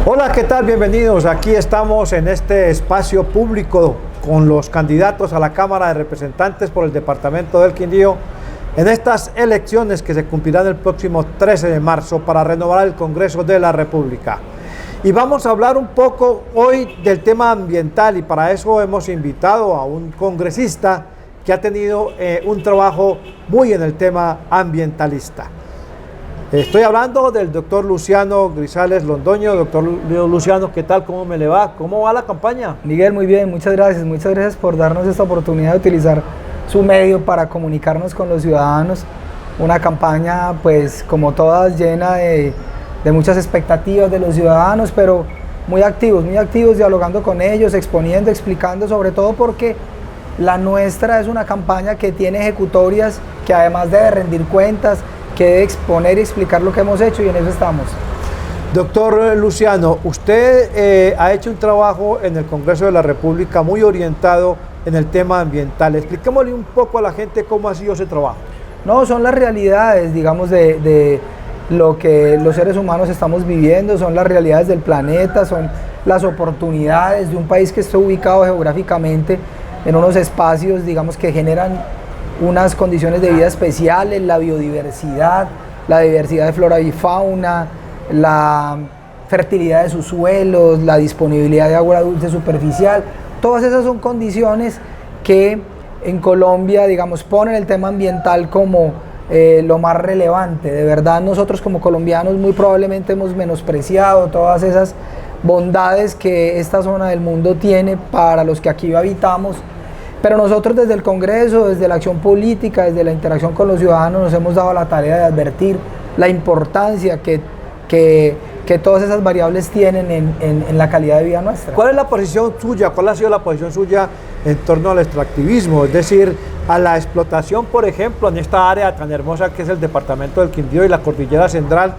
Hola, ¿qué tal? Bienvenidos. Aquí estamos en este espacio público con los candidatos a la Cámara de Representantes por el Departamento del Quindío en estas elecciones que se cumplirán el próximo 13 de marzo para renovar el Congreso de la República. Y vamos a hablar un poco hoy del tema ambiental, y para eso hemos invitado a un congresista que ha tenido un trabajo muy en el tema ambientalista. Estoy hablando del doctor Luciano Grisales Londoño. Doctor Luciano, ¿qué tal? ¿Cómo me le va? ¿Cómo va la campaña? Miguel, muy bien, muchas gracias por darnos esta oportunidad de utilizar su medio para comunicarnos con los ciudadanos. Una campaña, pues, como todas, llena de muchas expectativas de los ciudadanos, pero muy activos, dialogando con ellos, exponiendo, explicando, sobre todo porque la nuestra es una campaña que tiene ejecutorias, que además debe rendir cuentas, que debe exponer y explicar lo que hemos hecho, y en eso estamos. Doctor Luciano, usted ha hecho un trabajo en el Congreso de la República muy orientado en el tema ambiental. Expliquémosle un poco a la gente cómo ha sido ese trabajo. No, son las realidades, digamos, de lo que los seres humanos estamos viviendo, son las realidades del planeta, son las oportunidades de un país que está ubicado geográficamente en unos espacios, digamos, que generan unas condiciones de vida especiales, la biodiversidad, la diversidad de flora y fauna, la fertilidad de sus suelos, la disponibilidad de agua dulce superficial. Todas esas son condiciones que en Colombia, digamos, ponen el tema ambiental como lo más relevante. De verdad, nosotros como colombianos muy probablemente hemos menospreciado todas esas bondades que esta zona del mundo tiene para los que aquí habitamos. Pero nosotros desde el Congreso, desde la acción política, desde la interacción con los ciudadanos, nos hemos dado la tarea de advertir la importancia que todas esas variables tienen en la calidad de vida nuestra. ¿Cuál es la posición suya? ¿Cuál ha sido la posición suya en torno al extractivismo? Es decir, a la explotación, por ejemplo, en esta área tan hermosa que es el departamento del Quindío y la cordillera central,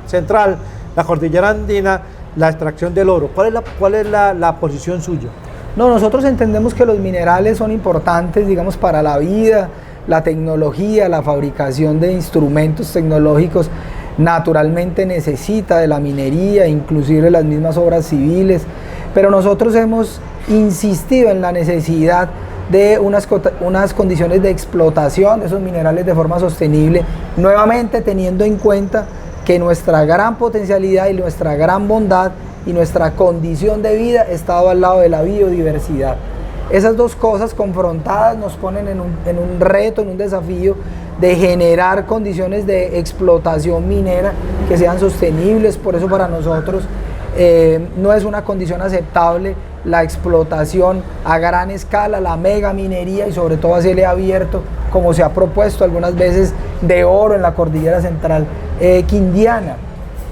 la cordillera andina, la extracción del oro. ¿Cuál es la posición suya? No, nosotros entendemos que los minerales son importantes, digamos, para la vida, la tecnología, la fabricación de instrumentos tecnológicos naturalmente necesita de la minería, inclusive las mismas obras civiles, pero nosotros hemos insistido en la necesidad de unas condiciones de explotación de esos minerales de forma sostenible, nuevamente teniendo en cuenta que nuestra gran potencialidad y nuestra gran bondad y nuestra condición de vida está al lado de la biodiversidad. Esas dos cosas confrontadas nos ponen en un reto, en un desafío de generar condiciones de explotación minera que sean sostenibles. Por eso para nosotros no es una condición aceptable la explotación a gran escala, la mega minería y sobre todo a cielo abierto, como se ha propuesto algunas veces, de oro en la cordillera central quindiana.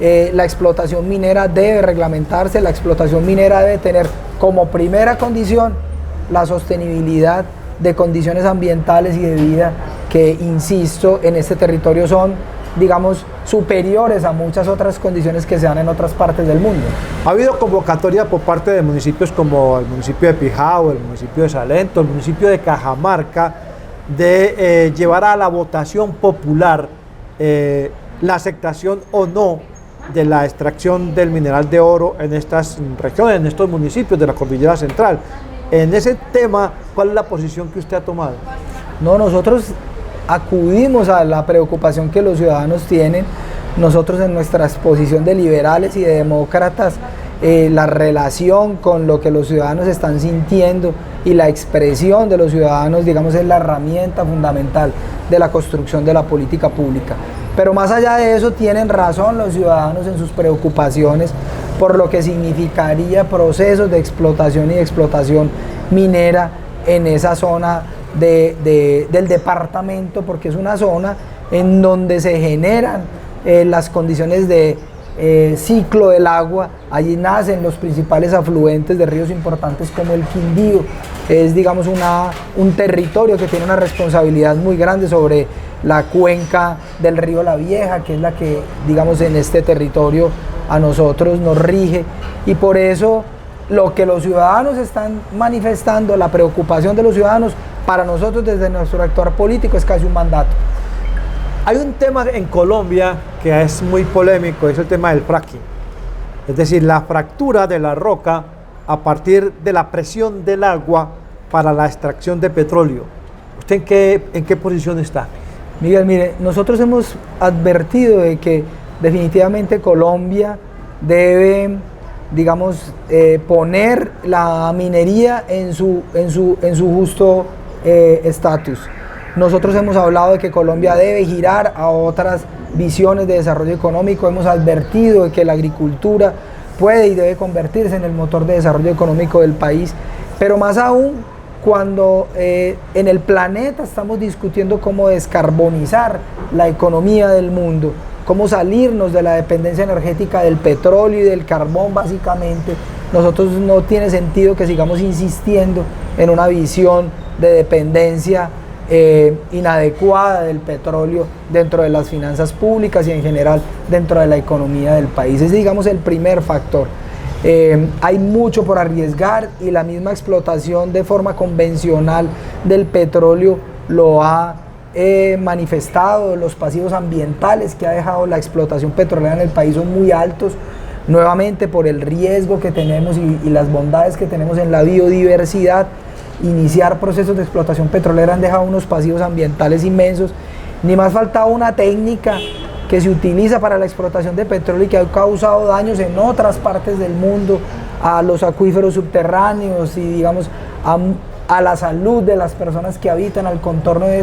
La explotación minera debe reglamentarse, la explotación minera debe tener como primera condición la sostenibilidad de condiciones ambientales y de vida que, insisto, en este territorio son, digamos, superiores a muchas otras condiciones que se dan en otras partes del mundo. Ha habido convocatoria por parte de municipios como el municipio de Pijao, el municipio de Salento, el municipio de Cajamarca, de llevar a la votación popular la aceptación o no de la extracción del mineral de oro en estas regiones, en estos municipios de la cordillera central. En ese tema, ¿cuál es la posición que usted ha tomado? No, nosotros acudimos a la preocupación que los ciudadanos tienen. Nosotros, en nuestra exposición de liberales y de demócratas, la relación con lo que los ciudadanos están sintiendo y la expresión de los ciudadanos, digamos, es la herramienta fundamental de la construcción de la política pública. Pero más allá de eso, tienen razón los ciudadanos en sus preocupaciones por lo que significaría procesos de explotación y de explotación minera en esa zona del departamento, porque es una zona en donde se generan las condiciones de ciclo del agua. Allí nacen los principales afluentes de ríos importantes como el Quindío. Es, digamos, un territorio que tiene una responsabilidad muy grande sobre la cuenca del río La Vieja, que es la que, digamos, en este territorio a nosotros nos rige, y por eso lo que los ciudadanos están manifestando, la preocupación de los ciudadanos, para nosotros desde nuestro actuar político es casi un mandato. Hay un tema en Colombia que es muy polémico, es el tema del fracking. es decir, la fractura de la roca a partir de la presión del agua para la extracción de petróleo. ¿Usted en qué posición está? Miguel, mire, nosotros hemos advertido de que definitivamente Colombia debe, digamos, poner la minería en su justo estatus. Nosotros hemos hablado de que Colombia debe girar a otras visiones de desarrollo económico, hemos advertido de que la agricultura puede y debe convertirse en el motor de desarrollo económico del país, pero más aún cuando en el planeta estamos discutiendo cómo descarbonizar la economía del mundo, cómo salirnos de la dependencia energética del petróleo y del carbón básicamente. Nosotros no tiene sentido que sigamos insistiendo en una visión de dependencia inadecuada del petróleo dentro de las finanzas públicas y en general dentro de la economía del país. Es, digamos, el primer factor. Hay mucho por arriesgar y la misma explotación de forma convencional del petróleo lo ha manifestado. Los pasivos ambientales que ha dejado la explotación petrolera en el país son muy altos, nuevamente por el riesgo que tenemos y las bondades que tenemos en la biodiversidad. Iniciar procesos de explotación petrolera han dejado unos pasivos ambientales inmensos. Ni más faltaba una técnica que se utiliza para la explotación de petróleo y que ha causado daños en otras partes del mundo, a los acuíferos subterráneos y, digamos, a la salud de las personas que habitan al contorno de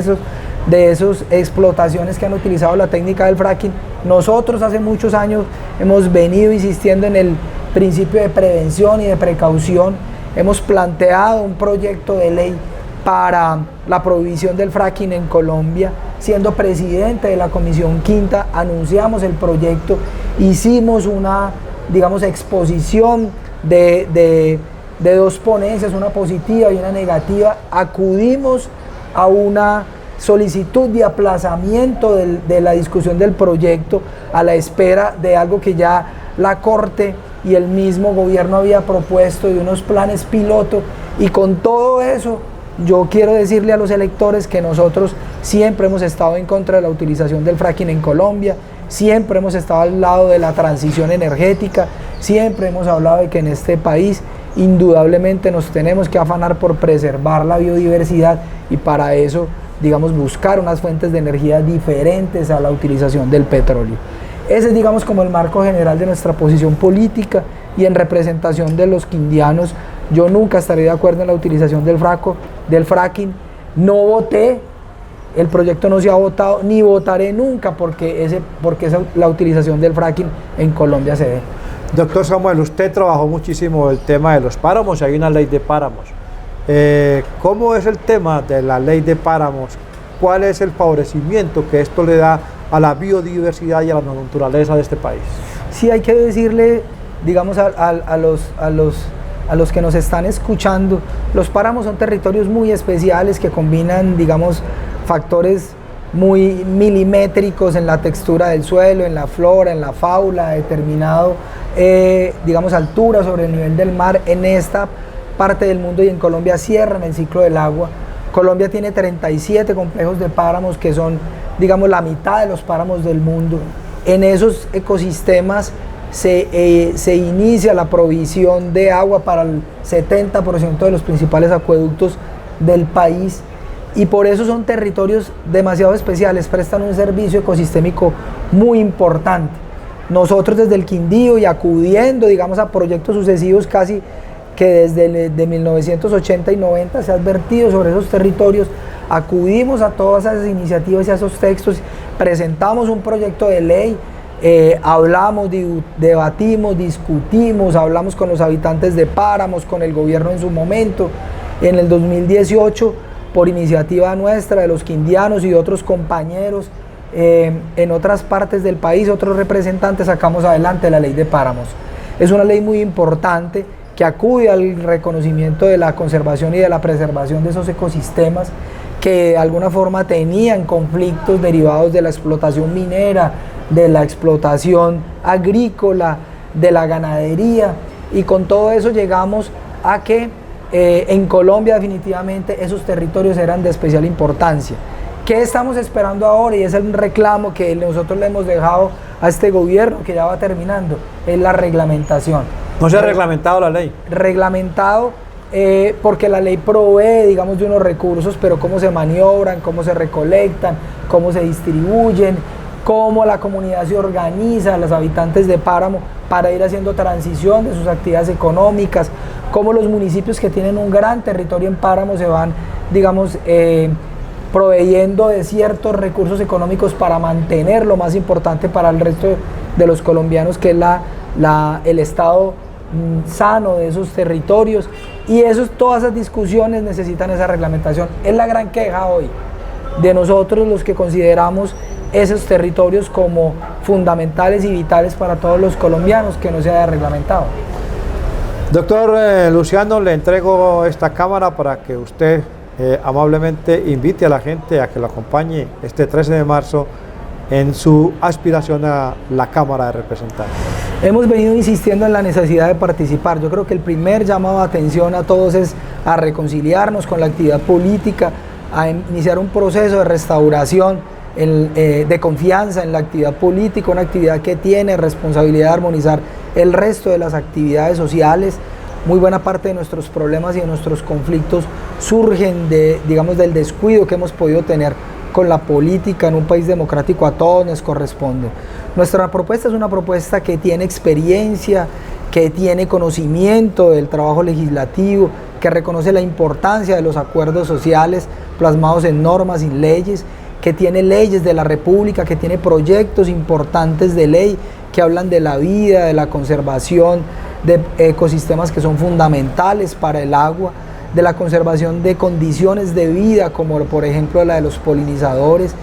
esas explotaciones que han utilizado la técnica del fracking. Nosotros hace muchos años hemos venido insistiendo en el principio de prevención y de precaución. Hemos planteado un proyecto de ley para la prohibición del fracking en Colombia. Siendo presidente de la Comisión Quinta, anunciamos el proyecto, hicimos una, digamos, exposición de dos ponencias, una positiva y una negativa. Acudimos a una solicitud de aplazamiento de la discusión del proyecto a la espera de algo que ya la Corte y el mismo gobierno había propuesto, de unos planes piloto. Y con todo eso, yo quiero decirle a los electores que nosotros siempre hemos estado en contra de la utilización del fracking en Colombia, siempre hemos estado al lado de la transición energética, siempre hemos hablado de que en este país indudablemente nos tenemos que afanar por preservar la biodiversidad y para eso, digamos, buscar unas fuentes de energía diferentes a la utilización del petróleo. Ese es, digamos, como el marco general de nuestra posición política, y en representación de los quindianos yo nunca estaré de acuerdo en la utilización del fracking. No voté, el proyecto no se ha votado, ni votaré nunca porque la utilización del fracking en Colombia se dé. Doctor Samuel, usted trabajó muchísimo el tema de los páramos, y hay una ley de páramos. ¿Cómo es el tema de la ley de páramos? ¿Cuál es el favorecimiento que esto le da a la biodiversidad y a la naturaleza de este país? Sí, hay que decirle, digamos, a los que nos están escuchando, los páramos son territorios muy especiales que combinan, digamos, factores muy milimétricos en la textura del suelo, en la flora, en la fauna, determinado, digamos, altura sobre el nivel del mar. En esta parte del mundo y en Colombia cierran el ciclo del agua. Colombia tiene 37 complejos de páramos que son, digamos, la mitad de los páramos del mundo. En esos ecosistemas se inicia la provisión de agua para el 70% de los principales acueductos del país, y por eso son territorios demasiado especiales, prestan un servicio ecosistémico muy importante. Nosotros desde el Quindío, y acudiendo, digamos, a proyectos sucesivos casi que desde 1980 y 90 se ha advertido sobre esos territorios, acudimos a todas esas iniciativas y a esos textos, presentamos un proyecto de ley, hablamos, debatimos, discutimos, hablamos con los habitantes de páramos, con el gobierno en su momento. En el 2018, por iniciativa nuestra, de los quindianos y de otros compañeros en otras partes del país, otros representantes, sacamos adelante la ley de páramos. Es una ley muy importante que acude al reconocimiento de la conservación y de la preservación de esos ecosistemas que de alguna forma tenían conflictos derivados de la explotación minera, de la explotación agrícola, de la ganadería, y con todo eso llegamos a que en Colombia definitivamente esos territorios eran de especial importancia. ¿Qué estamos esperando ahora? Y es un reclamo que nosotros le hemos dejado a este gobierno, que ya va terminando, es la reglamentación. ¿No se ha reglamentado la ley? Reglamentado porque la ley provee, digamos, de unos recursos, pero cómo se maniobran, cómo se recolectan, cómo se distribuyen, cómo la comunidad se organiza, los habitantes de Páramo, para ir haciendo transición de sus actividades económicas, cómo los municipios que tienen un gran territorio en Páramo se van, digamos, proveyendo de ciertos recursos económicos para mantener lo más importante para el resto de los colombianos, que es el estado sano de esos territorios, y todas esas discusiones necesitan esa reglamentación. Es la gran queja hoy de nosotros, los que consideramos esos territorios como fundamentales y vitales para todos los colombianos, que no se haya reglamentado. Doctor Luciano, le entrego esta cámara para que usted amablemente invite a la gente a que lo acompañe este 13 de marzo en su aspiración a la Cámara de Representantes. Hemos venido insistiendo en la necesidad de participar. Yo creo que el primer llamado de atención a todos es a reconciliarnos con la actividad política, a iniciar un proceso de restauración, de confianza en la actividad política, una actividad que tiene responsabilidad de armonizar el resto de las actividades sociales. Muy buena parte de nuestros problemas y de nuestros conflictos surgen del descuido que hemos podido tener con la política en un país democrático. A todos nos corresponde. Nuestra propuesta es una propuesta que tiene experiencia, que tiene conocimiento del trabajo legislativo, que reconoce la importancia de los acuerdos sociales plasmados en normas y leyes, que tiene leyes de la República, que tiene proyectos importantes de ley que hablan de la vida, de la conservación de ecosistemas que son fundamentales para el agua, de la conservación de condiciones de vida, como por ejemplo la de los polinizadores,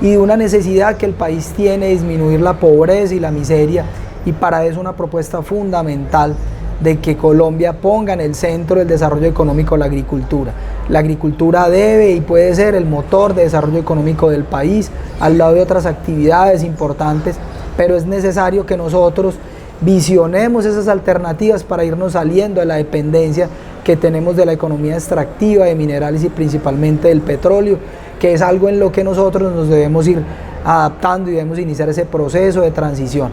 y de una necesidad que el país tiene de disminuir la pobreza y la miseria, y para eso una propuesta fundamental de que Colombia ponga en el centro del desarrollo económico la agricultura. La agricultura debe y puede ser el motor de desarrollo económico del país, al lado de otras actividades importantes, pero es necesario que nosotros visionemos esas alternativas para irnos saliendo de la dependencia que tenemos de la economía extractiva, de minerales y principalmente del petróleo, que es algo en lo que nosotros nos debemos ir adaptando y debemos iniciar ese proceso de transición.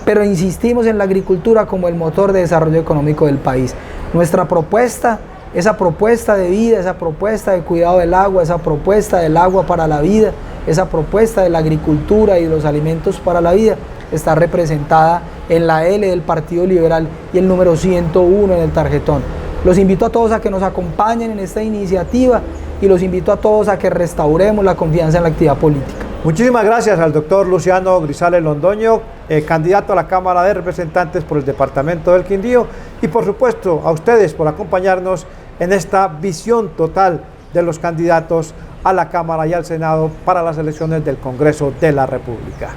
Pero insistimos en la agricultura como el motor de desarrollo económico del país. Nuestra propuesta, esa propuesta de vida, esa propuesta de cuidado del agua, esa propuesta del agua para la vida, esa propuesta de la agricultura y de los alimentos para la vida, está representada en la L del Partido Liberal y el número 101 en el tarjetón. Los invito a todos a que nos acompañen en esta iniciativa y los invito a todos a que restauremos la confianza en la actividad política. Muchísimas gracias al doctor Luciano Grisales Londoño, candidato a la Cámara de Representantes por el Departamento del Quindío, y por supuesto a ustedes por acompañarnos en esta visión total de los candidatos a la Cámara y al Senado para las elecciones del Congreso de la República.